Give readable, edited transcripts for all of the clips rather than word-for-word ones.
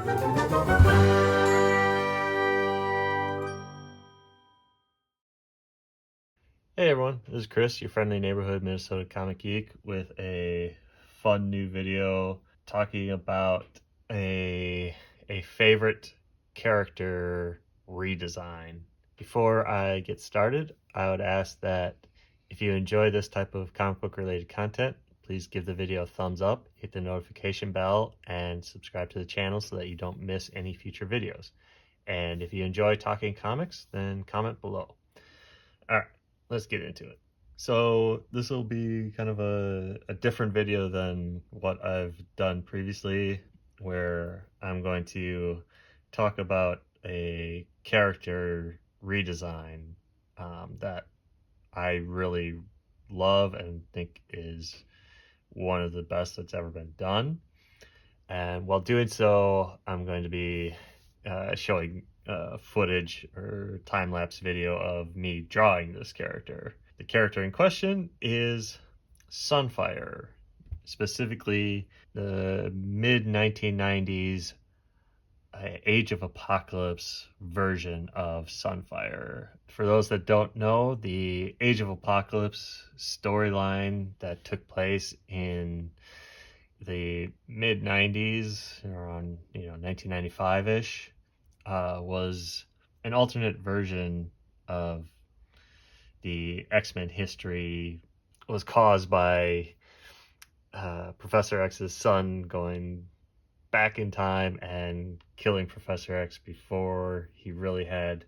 Hey everyone, this is Chris, your friendly neighborhood Minnesota comic geek, with a fun new video talking about a favorite character redesign. Before I get started, I would ask that if you enjoy this type of comic book related content, please give the video a thumbs up, hit the notification bell, and subscribe to the channel so that you don't miss any future videos. And if you enjoy talking comics, then comment below. All right, let's get into it. So this will be kind of a different video than what I've done previously, where I'm going to talk about a character redesign that I really love and think is one of the best that's ever been done. And while doing so, I'm going to be showing footage or time-lapse video of me drawing this character. The character in question is Sunfire, specifically the mid-1990s Age of Apocalypse version of Sunfire. For those that don't know, the Age of Apocalypse storyline that took place in the mid 90s, around 1995-ish, was an alternate version of the X-Men history. Was caused by Professor X's son going back in time and killing Professor X before he really had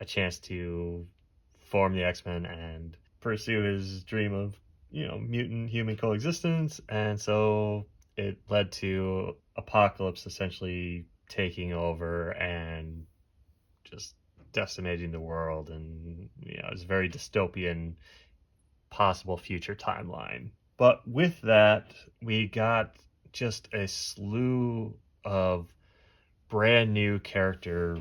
a chance to form the X-Men and pursue his dream of mutant human coexistence. And so it led to Apocalypse essentially taking over and just decimating the world. And it was a very dystopian possible future timeline. But with that, we got just a slew of brand new character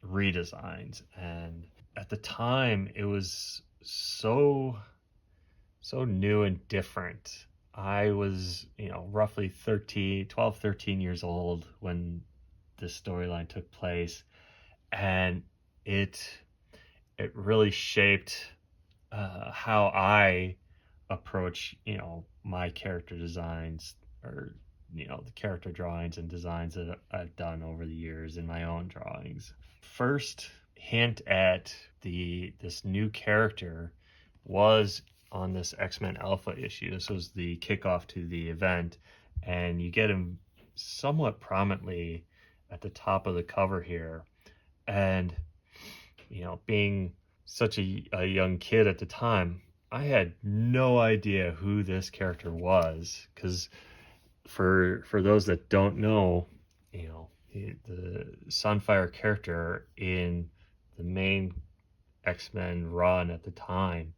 redesigns, and at the time it was so new and different. I was roughly 13 years old when this storyline took place, and it really shaped how I approach my character designs, or the character drawings and designs that I've done over the years in my own drawings. First hint at this new character was on this X-Men Alpha issue. This was the kickoff to the event, and you get him somewhat prominently at the top of the cover here. And being such a young kid at the time, I had no idea who this character was, because for those that don't know, the Sunfire character in the main X-Men run at the time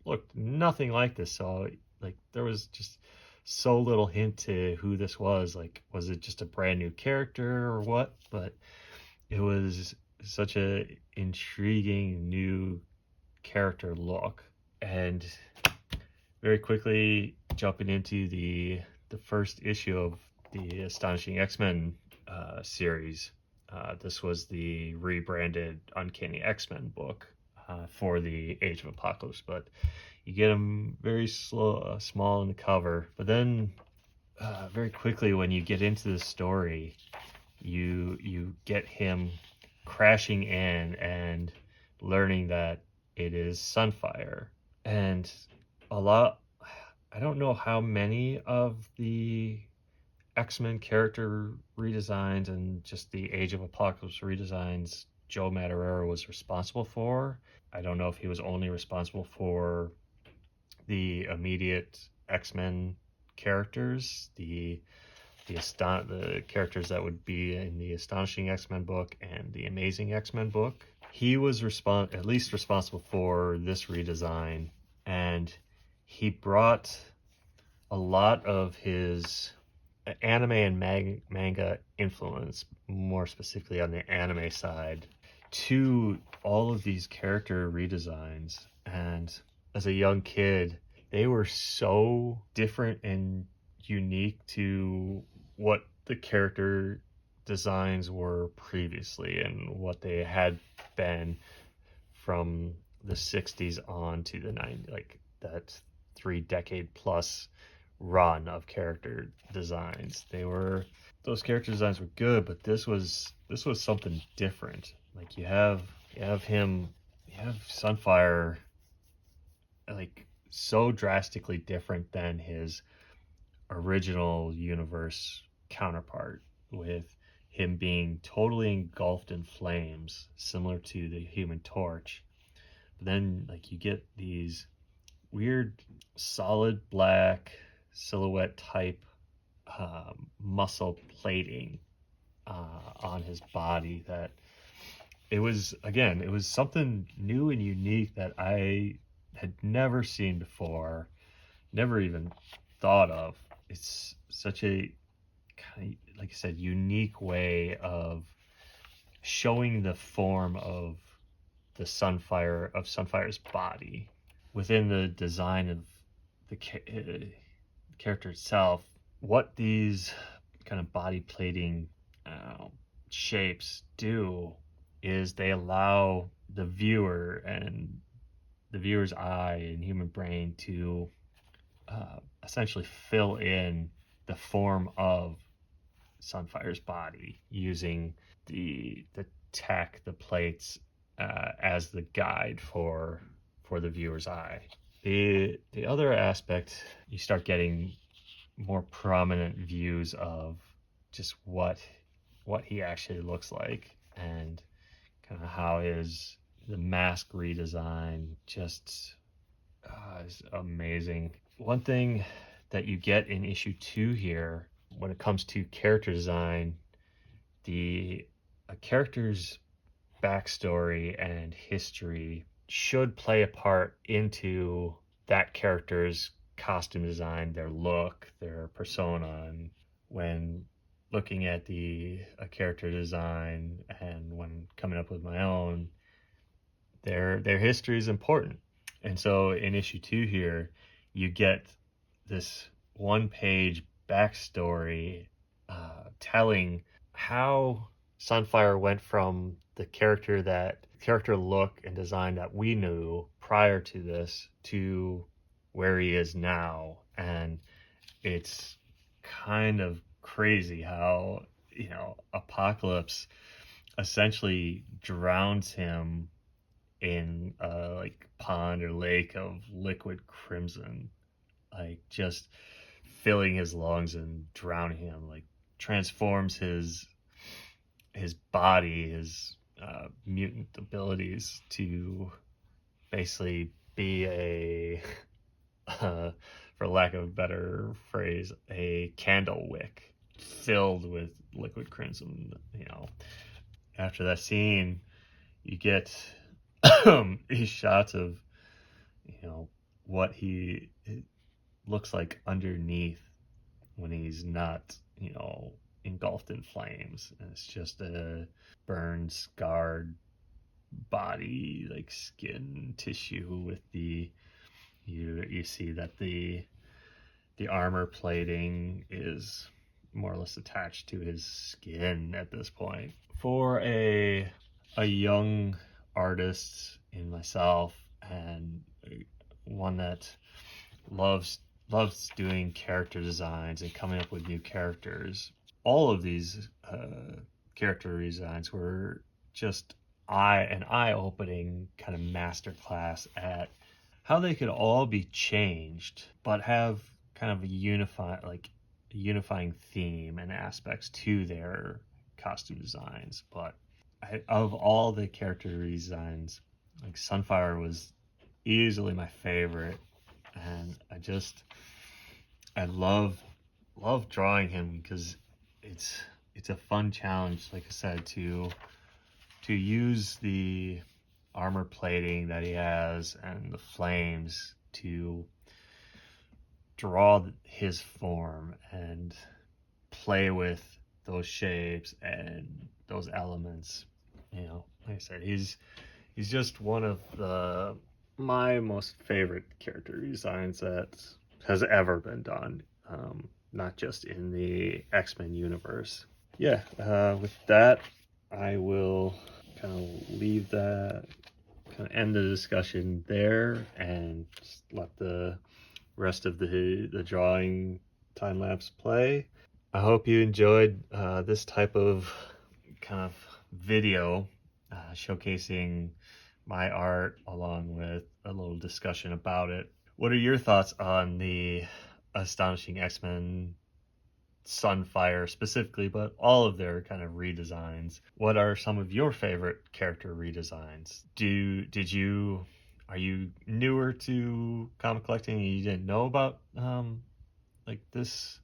looked nothing like this. So there was just so little hint to who this was. Like, was it just a brand new character or what? But it was such a intriguing new character look. And very quickly jumping into the first issue of the Astonishing X-Men series. This was the rebranded Uncanny X-Men book for the Age of Apocalypse, but you get them very small in the cover. But then very quickly, when you get into the story, you get him crashing in and learning that it is Sunfire. And I don't know how many of the X-Men character redesigns and just the Age of Apocalypse redesigns Joe Madureira was responsible for. I don't know if he was only responsible for the immediate X-Men characters, the characters that would be in the Astonishing X-Men book and the Amazing X-Men book. He was at least responsible for this redesign, and he brought a lot of his anime and manga influence, more specifically on the anime side, to all of these character redesigns. And as a young kid, they were so different and unique to what the character designs were previously and what they had been from the 60s on to the 90s, like that 3 decade plus run of character designs. Those character designs were good, but this was something different. Like you have Sunfire, like so drastically different than his original universe counterpart, with him being totally engulfed in flames, similar to the Human Torch. But then, like, you get these weird solid black silhouette type muscle plating on his body, that it was something new and unique that I had never seen before, never even thought of. It's such a kind of, like I said, unique way of showing the form of Sunfire's body within the design of the character itself. What these kind of body plating shapes do is they allow the viewer and the viewer's eye and human brain to essentially fill in the form of Sunfire's body using the plates as the guide for the viewer's eye. The other aspect, you start getting more prominent views of just what he actually looks like, and kind of how the mask redesign just is amazing. One thing that you get in issue 2 here, when it comes to character design, a character's backstory and history should play a part into that character's costume design, their look, their persona. And when looking at a character design and when coming up with my own, their history is important. And so in issue 2 here, you get this 1-page backstory telling how Sunfire went from the character look and design that we knew prior to this to where he is now. And it's kind of crazy how, Apocalypse essentially drowns him in a like pond or lake of liquid crimson, like just filling his lungs and drowning him, like transforms his body, his mutant abilities to basically be a for lack of a better phrase, a candle wick filled with liquid crimson. After that scene, you get these shots of what he looks like underneath when he's not engulfed in flames, and it's just a burned, scarred body, like skin tissue, with you see that the armor plating is more or less attached to his skin at this point. For a young artist in myself, and one that loves doing character designs and coming up with new characters, all of these character designs were just an eye-opening kind of masterclass at how they could all be changed but have kind of a unifying theme and aspects to their costume designs. But of all the character designs, like, Sunfire was easily my favorite, and I love drawing him because it's a fun challenge, like I said, to use the armor plating that he has and the flames to draw his form and play with those shapes and those elements. Like I said, he's just one of my most favorite character designs that has ever been done, not just in the X-Men universe. yeah, with that, I will kind of leave that, kind of end the discussion there, and just let the rest of the drawing time lapse play. I hope you enjoyed this type of kind of video showcasing my art along with a little discussion about it. What are your thoughts on the Astonishing X-Men Sunfire specifically, but all of their kind of redesigns? What are some of your favorite character redesigns? Are you newer to comic collecting and you didn't know about like this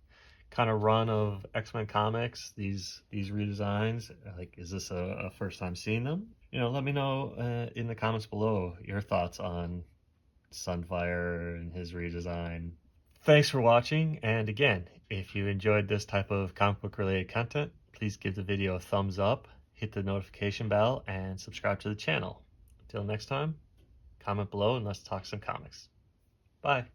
kind of run of X-Men comics, these redesigns? Like, is this a first time seeing them? Let me know in the comments below your thoughts on Sunfire and his redesign. Thanks for watching, and again, if you enjoyed this type of comic book related content, please give the video a thumbs up, hit the notification bell, and subscribe to the channel. Until next time, comment below and let's talk some comics. Bye.